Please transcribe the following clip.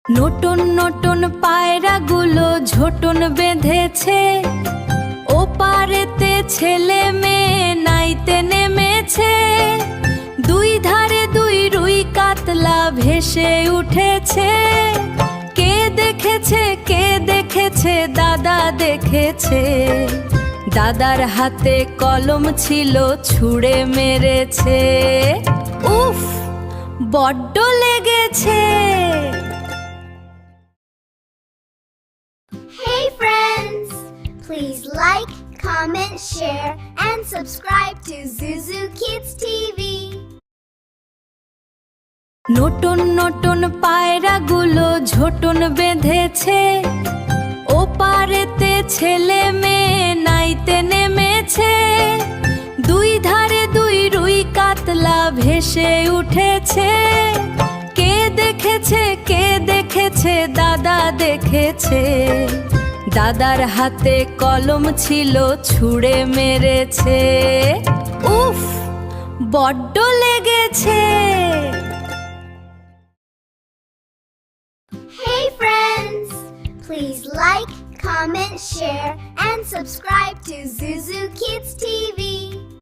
নতুন নতুন পায়রাগুলো ঝোটন বেঁধেছে, ওপারেতে ছেলে মেয়ে নাইতে নেমেছে। দুই ধারে দুই রুই কাতলা ভেসে উঠেছে। কে দেখেছে দাদা দেখেছে। দাদার হাতে কলম ছিল ছুঁড়ে মেরেছে। উফ, বড্ড লেগেছে। Hey friends! Please like, comment, share, and subscribe to Zuzu Kids TV. নতুন নতুন পায়রাগুলো ঝোটন বেঁধেছে, ওপারেতে ছেলে মেয়ে নাইতে নেমেছে। দুই ধারে দুই রুই কাতলা ভেসে উঠেছে। কে দেখেছে দাদা দেখেছে। দাদার হাতে কলম ছিল ছুঁড়ে মেরেছে। উফ, বড্ড লেগেছে। Hey friends! Please like, comment, share, and subscribe to Zuzu Kids TV.